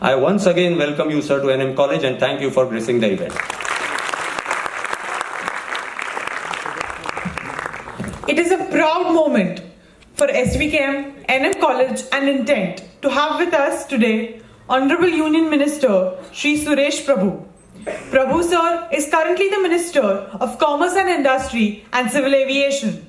I once again welcome you, sir, to NM College and thank you for gracing the event. It is a proud moment for SVKM, NM College and Intent to have with us today Honorable Union Minister Shri Suresh Prabhu. Prabhu Sir is currently the Minister of Commerce and Industry and Civil Aviation.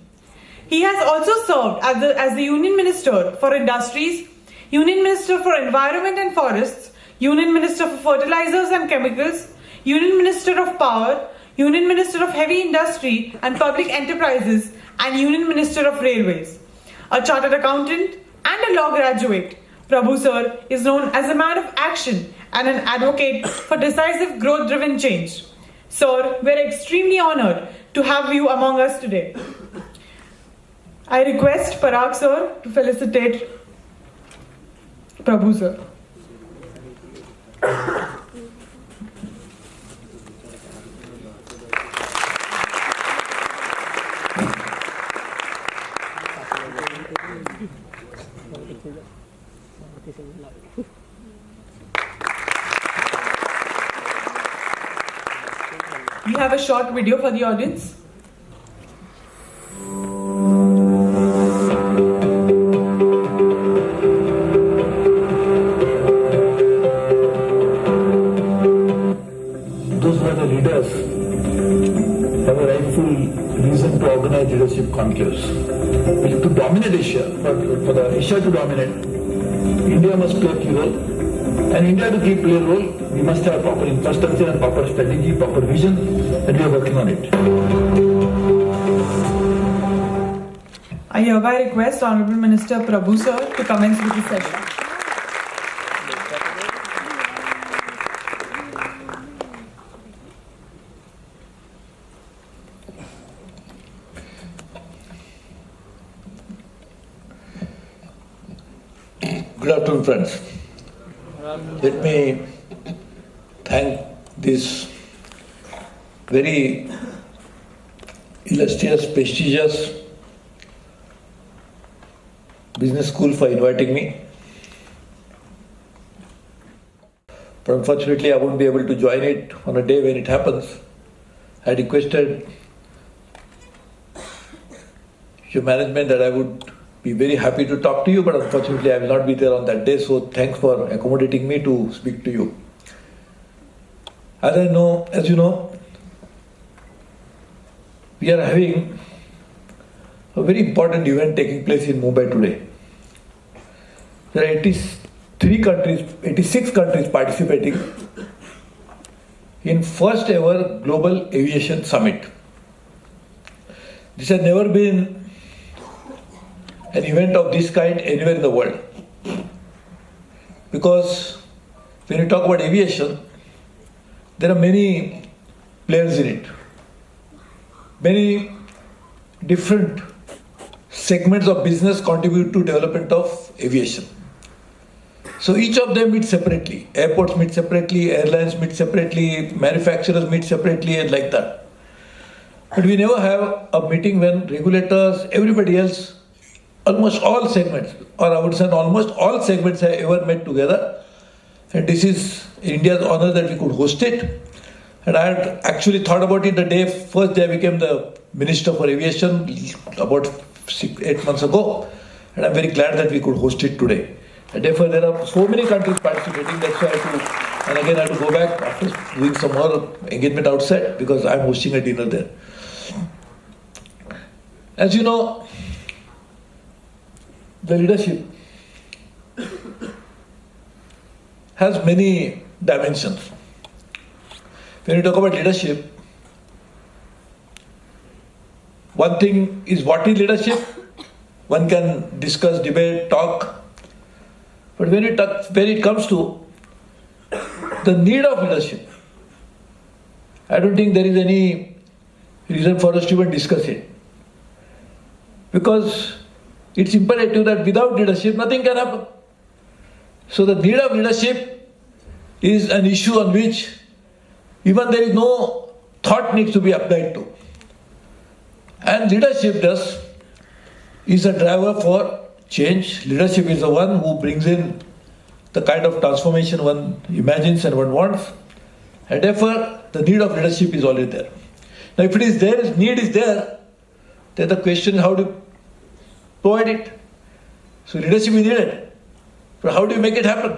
He has also served as the Union Minister for Industries, Union Minister for Environment and Forests, Union Minister for Fertilizers and Chemicals, Union Minister of Power, Union Minister of Heavy Industry and Public Enterprises, and Union Minister of Railways. A chartered accountant and a law graduate, Prabhu Sir is known as a man of action and an advocate for decisive growth-driven change. Sir, we're extremely honored to have you among us today. I request Parag Sir to felicitate Prabhu Sir. We have a short video for the audience. Those were the leaders have a rightful reason to organize leadership conclaves. To dominate Asia, for the Asia to dominate, India must play a key role. And India to play a role, we must have proper infrastructure and proper strategy, proper vision, and we are working on it. I hereby request Honorable Minister Prabhu Sir to commence with the session. Good afternoon, friends. Let me thank this very illustrious, prestigious business school for inviting me. But unfortunately, I won't be able to join it on a day when it happens. I requested your management that I would be very happy to talk to you, but unfortunately I will not be there on that day, so thanks for accommodating me to speak to you. As you know, we are having a very important event taking place in Mumbai today. There are 86 countries participating in first ever Global Aviation Summit. This has never been an event of this kind anywhere in the world. Because when you talk about aviation, there are many players in it. Many different segments of business contribute to development of aviation. So each of them meet separately. Airports meet separately, airlines meet separately, manufacturers meet separately, and like that. But we never have a meeting when regulators, everybody else, almost all segments, or I would say almost all segments have ever met together. And this is India's honor that we could host it. And I had actually thought about it the first day I became the Minister for Aviation about 8 months ago. And I'm very glad that we could host it today. And therefore there are so many countries participating, that's why I had to, and again I had to go back after doing some more engagement outside because I'm hosting a dinner there. As you know, the leadership has many dimensions. When you talk about leadership, one thing is what is leadership? One can discuss, debate, talk. But when it comes to the need of leadership, I don't think there is any reason for us to even discuss it. Because it's imperative that without leadership, nothing can happen. So the need of leadership is an issue on which even there is no thought needs to be applied to. And leadership is a driver for change. Leadership is the one who brings in the kind of transformation one imagines and one wants, and therefore the need of leadership is already there. Now, if it is there, need is there, then the question is how do you provide it? So leadership is needed, but how do you make it happen?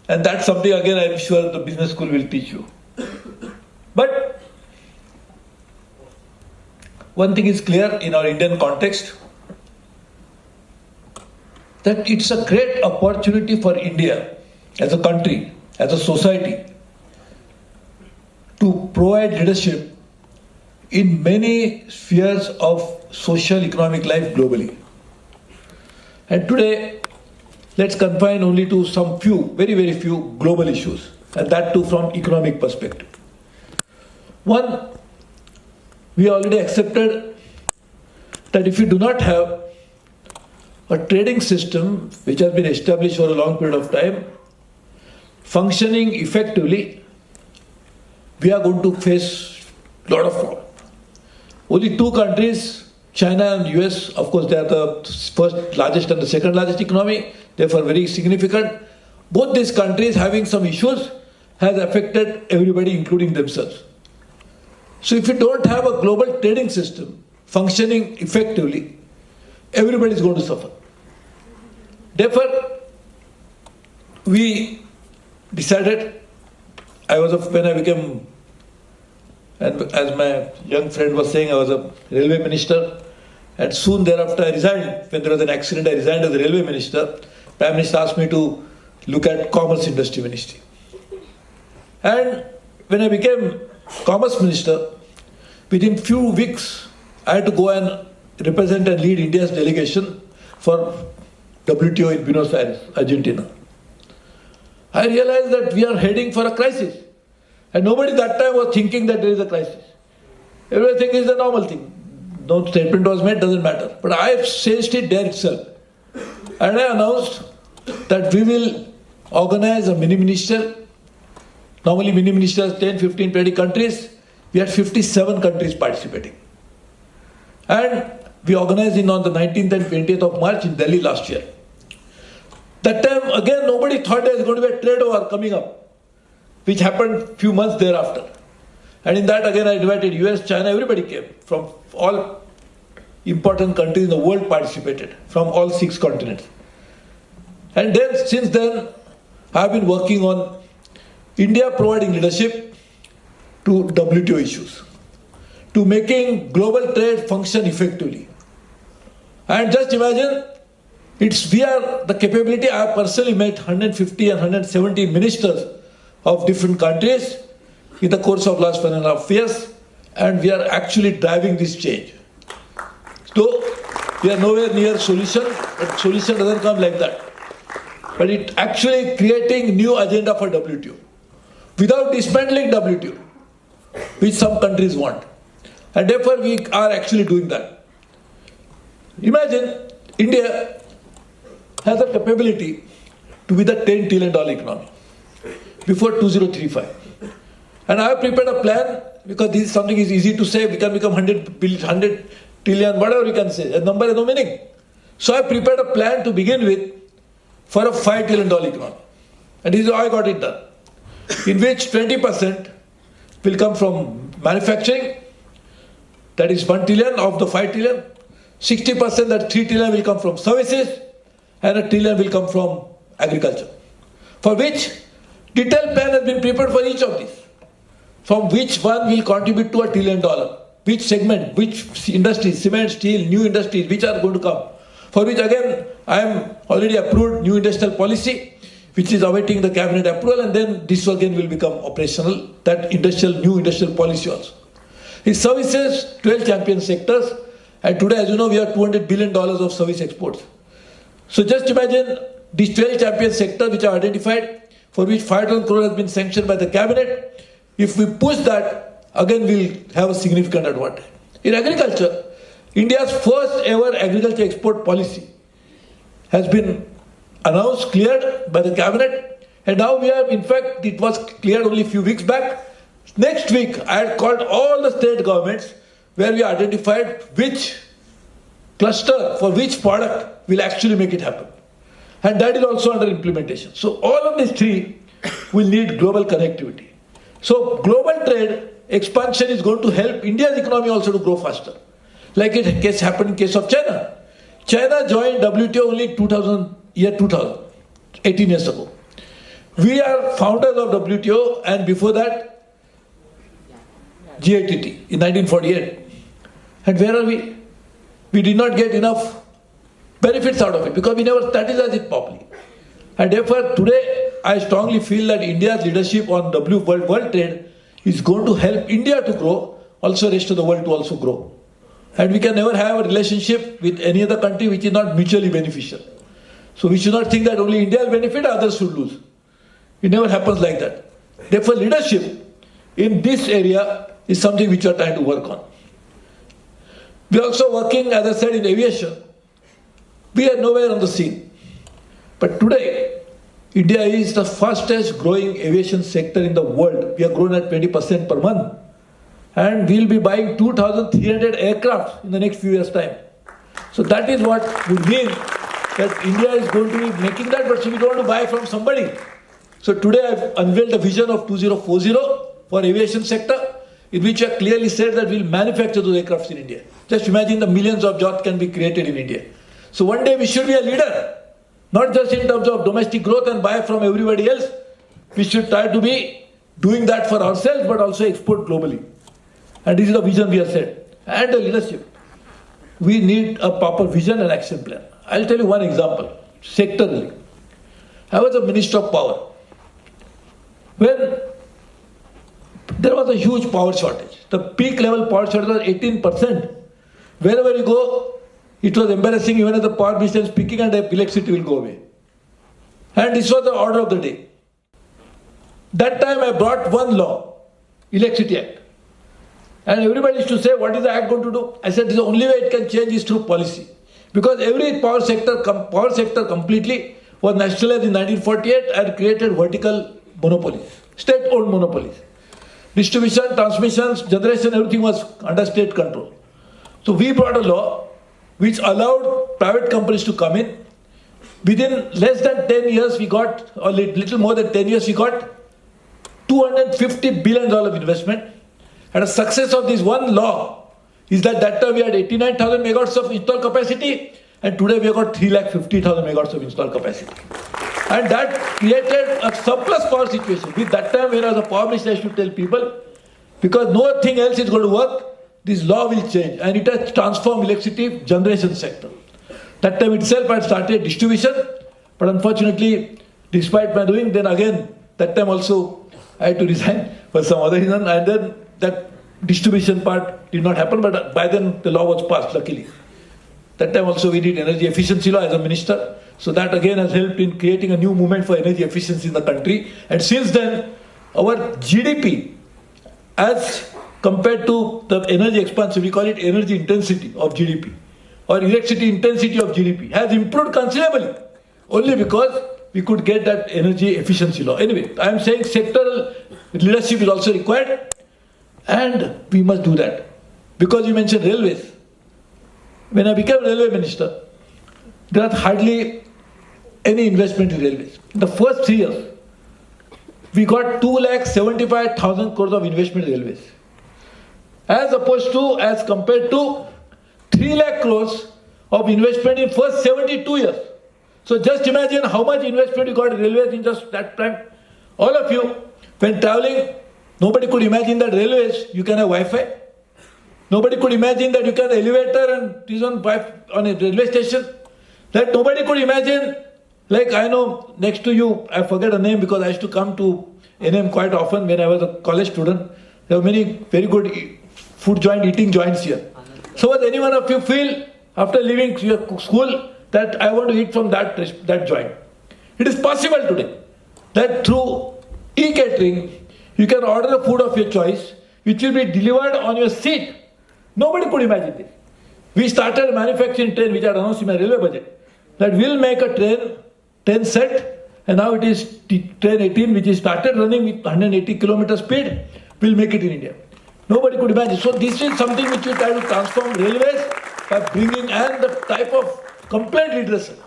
And that's something again I am sure the business school will teach you. But one thing is clear in our Indian context, that it's a great opportunity for India as a country, as a society, to provide leadership in many spheres of social economic life globally. And today, let's confine only to some few, very, very few global issues, and that too from economic perspective. One, we already accepted that if we do not have a trading system which has been established for a long period of time, functioning effectively, we are going to face a lot of problems. Only two countries, China and US, of course they are the first largest and the second largest economy, therefore very significant. Both these countries having some issues has affected everybody including themselves. So if you don't have a global trading system functioning effectively, everybody is going to suffer. Therefore, we decided, when I became, and as my young friend was saying, I was a railway minister, and soon thereafter I resigned. When there was an accident, I resigned as a railway minister. Prime Minister asked me to look at Commerce Industry Ministry. And when I became Commerce Minister, within few weeks, I had to go and represent and lead India's delegation for WTO in Buenos Aires, Argentina. I realized that we are heading for a crisis. And nobody that time was thinking that there is a crisis. Everybody thinks it's a normal thing. No statement was made, doesn't matter. But I sensed it there itself. And I announced that we will organize a mini-minister. Normally mini-ministers, 10, 15, 20 countries. We had 57 countries participating. And we organized it on the 19th and 20th of March in Delhi last year. That time, again, nobody thought there was going to be a trade war coming up, which happened a few months thereafter. And in that, again, I invited US, China, everybody came. From all important countries in the world participated, from all 6 continents. And then, since then, I have been working on India providing leadership to WTO issues, to making global trade function effectively. And just imagine, we are the capability. I have personally met 150 and 170 ministers of different countries in the course of last 1.5 years, and we are actually driving this change. So we are nowhere near solution, but solution doesn't come like that. But it actually creating new agenda for WTO without dismantling WTO, which some countries want. And therefore we are actually doing that. Imagine India has the capability to be the $10 trillion economy before 2035. And I have prepared a plan, because this is something is easy to say, we can become 100 trillion, whatever we can say, a number has no meaning. So I prepared a plan to begin with for a $5 trillion economy. And this is how I got it done. In which 20% will come from manufacturing, that is 1 trillion of the 5 trillion. 60%, that 3 trillion will come from services, and 1 trillion will come from agriculture. For which detailed plan has been prepared for each of these. From which one will contribute to $1 trillion. Which segment, which industry, cement, steel, new industries, which are going to come. For which again, I am already approved new industrial policy, which is awaiting the cabinet approval, and then this again will become operational, that new industrial policy also. In services, 12 champion sectors, and today, as you know, we have $200 billion of service exports. So just imagine these 12 champion sectors which are identified, for which 5,000 crore has been sanctioned by the cabinet. If we push that, again we'll have a significant advantage. In agriculture, India's first ever agriculture export policy has been announced, cleared by the cabinet, and now we have, in fact, it was cleared only a few weeks back. Next week, I had called all the state governments where we identified which cluster for which product will actually make it happen. And that is also under implementation. So all of these three will need global connectivity. So global trade expansion is going to help India's economy also to grow faster. Like it happened in case of China. China joined WTO only 2000, 18 years ago. We are founders of WTO, and before that, GATT in 1948. And where are we? We did not get enough benefits out of it because we never strategized it properly. And therefore, today, I strongly feel that India's leadership on world trade is going to help India to grow, also the rest of the world to also grow. And we can never have a relationship with any other country which is not mutually beneficial. So we should not think that only India will benefit, others should lose. It never happens like that. Therefore, leadership in this area is something which we are trying to work on. We are also working, as I said, in aviation. We are nowhere on the scene. But today, India is the fastest growing aviation sector in the world. We are growing at 20% per month. And we will be buying 2,300 aircraft in the next few years' time. So that is what would mean that India is going to be making that, but we don't want to buy from somebody. So today I've unveiled a vision of 2040 for aviation sector, in which I clearly said that we'll manufacture those aircrafts in India. Just imagine the millions of jobs can be created in India. So one day we should be a leader, not just in terms of domestic growth and buy from everybody else. We should try to be doing that for ourselves, but also export globally. And this is the vision we have set. And the leadership. We need a proper vision and action plan. I'll tell you one example, sectorally. I was a Minister of Power. When there was a huge power shortage, the peak level power shortage was 18%. Wherever you go, it was embarrassing even as the power minister is speaking and the electricity will go away. And this was the order of the day. That time I brought one law, Electricity Act. And everybody used to say, what is the act going to do? I said, the only way it can change is through policy. Because every power sector completely was nationalized in 1948 and created vertical monopolies, state-owned monopolies. Distribution, transmission, generation, everything was under state control. So we brought a law which allowed private companies to come in. Within less than 10 years, we got, or little more than 10 years, we got $250 billion of investment. And the success of this one law is that time we had 89,000 megawatts of installed capacity, and today we have got 350,000 megawatts of installed capacity. And that created a surplus power situation. With that time, when I was a power minister, I used to tell people, because nothing else is going to work, this law will change. And it has transformed electricity generation sector. That time itself I had started distribution, but unfortunately, despite my doing, then again, that time also I had to resign for some other reason, and then that distribution part did not happen, but by then the law was passed, luckily. That time also we did energy efficiency law as a minister. So that again has helped in creating a new movement for energy efficiency in the country. And since then, our GDP, as compared to the energy expansion, we call it energy intensity of GDP, or electricity intensity of GDP, has improved considerably, only because we could get that energy efficiency law. Anyway, I am saying sectoral leadership is also required, and we must do that. Because you mentioned railways. When I became railway minister, there was hardly any investment in railways. In the first 3 years, we got 2,75,000 crores of investment in railways. As compared to 3 lakh crores of investment in first 72 years. So just imagine how much investment you got in railways in just that time. All of you, when traveling, nobody could imagine that railways, you can have Wi-Fi. Nobody could imagine that you can have an elevator and it is on a railway station. That nobody could imagine, like I know next to you, I forget the name because I used to come to NM quite often when I was a college student. There were many very good eating joints here. So does any one of you feel after leaving your school that I want to eat from that joint? It is possible today that through e-catering, you can order a food of your choice which will be delivered on your seat. Nobody could imagine this. We started manufacturing train which I announced in my railway budget. That will make a train set, and now it is train 18 which is started running with 180 kilometer speed, will make it in India. Nobody could imagine. So this is something which we try to transform railways by bringing and the type of complaint redressal.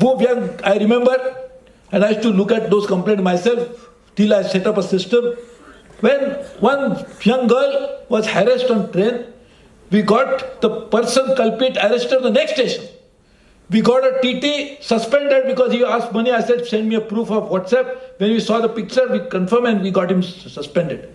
I remember, and I used to look at those complaints myself till I set up a system. When one young girl was harassed on train, we got the person culprit arrested at the next station. We got a TT suspended because he asked money. I said, send me a proof of WhatsApp. When we saw the picture, we confirmed and we got him suspended.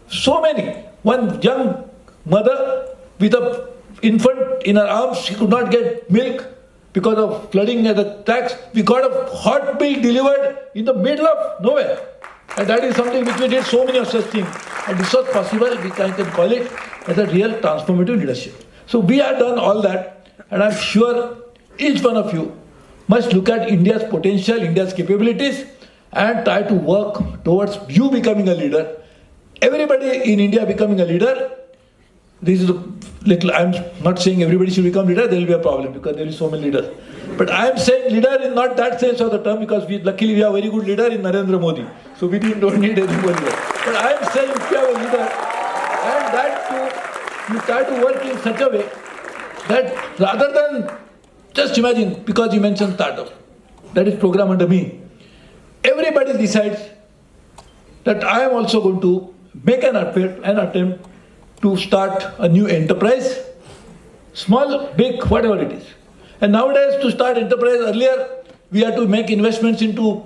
So many. One young mother with an infant in her arms, she could not get milk because of flooding at the tracks. We got a hot milk delivered in the middle of nowhere. And that is something which we did so many of such things. And this was possible, we can call it as a real transformative leadership. So we have done all that, and I'm sure each one of you must look at India's potential, India's capabilities, and try to work towards you becoming a leader. Everybody in India becoming a leader. This is a little, I'm not saying everybody should become leader, there will be a problem because there is so many leaders. But I am saying leader in not that sense of the term, because luckily we have a very good leader in Narendra Modi. So we don't need anybody else. But I am saying if you have a leader, and that too, you try to work in such a way that rather than just imagine, because you mentioned startup, that is program under me. Everybody decides that I am also going to make an attempt to start a new enterprise, small, big, whatever it is. And nowadays, to start enterprise earlier, we had to make investments into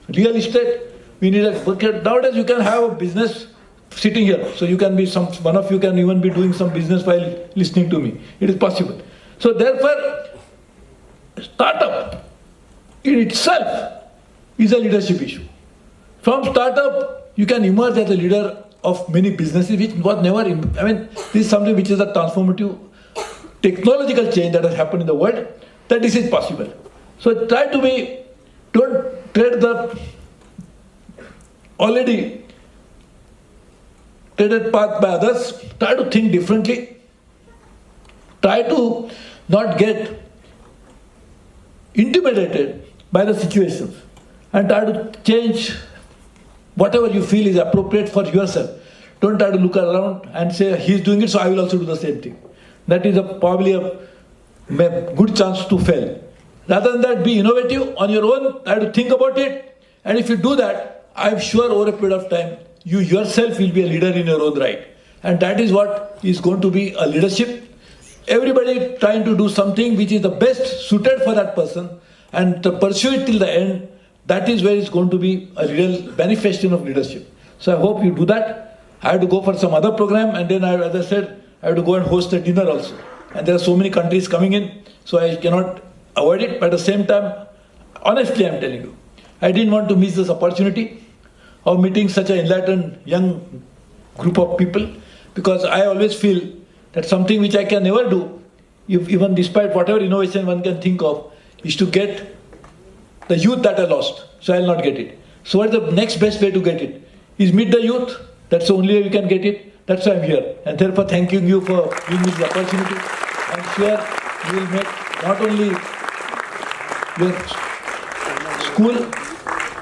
real estate. We need a bucket. Nowadays, you can have a business sitting here. So you can be one of you can even be doing some business while listening to me. It is possible. So therefore, startup in itself is a leadership issue. From startup, you can emerge as a leader of many businesses, which was never, this is something which is a transformative technological change that has happened in the world, that this is possible. So try to don't tread the already treaded path by others, try to think differently, try to not get intimidated by the situations, and try to change whatever you feel is appropriate for yourself. Don't try to look around and say, he's doing it, so I will also do the same thing. That is probably a good chance to fail. Rather than that, be innovative on your own, try to think about it, and if you do that, I'm sure over a period of time, you yourself will be a leader in your own right. And that is what is going to be a leadership. Everybody trying to do something which is the best suited for that person and to pursue it till the end. That is where it's going to be a real manifestation of leadership. So I hope you do that. I have to go for some other program, and then as I said, I have to go and host a dinner also. And there are so many countries coming in, so I cannot avoid it. But at the same time, honestly I'm telling you, I didn't want to miss this opportunity of meeting such an enlightened young group of people, because I always feel that something which I can never do, even despite whatever innovation one can think of, is to get the youth that I lost. So I'll not get it. So what is the next best way to get it? Is meet the youth. That's the only way we can get it. That's why I'm here. And therefore thanking you for giving me the opportunity. I'm sure you will make not only your school,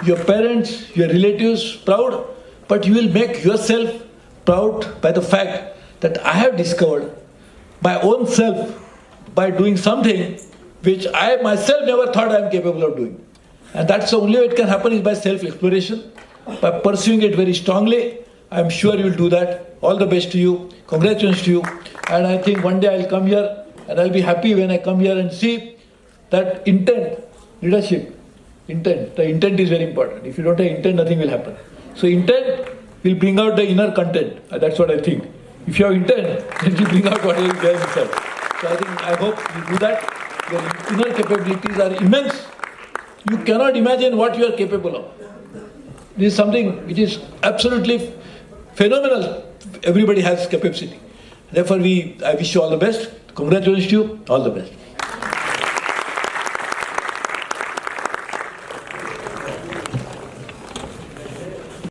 your parents, your relatives proud, but you will make yourself proud by the fact that I have discovered my own self by doing something which I myself never thought I am capable of doing. And that's the only way it can happen, is by self-exploration, by pursuing it very strongly. I'm sure you will do that. All the best to you. Congratulations to you. And I think one day I'll come here, and I'll be happy when I come here and see that intent, leadership, intent. The intent is very important. If you don't have intent, nothing will happen. So intent will bring out the inner content. That's what I think. If you have intent, then you bring out whatever is there inside. So I hope you do that. Your inner capabilities are immense. You cannot imagine what you are capable of. This is something which is absolutely phenomenal. Everybody has capacity. Therefore, I wish you all the best. Congratulations to you. All the best.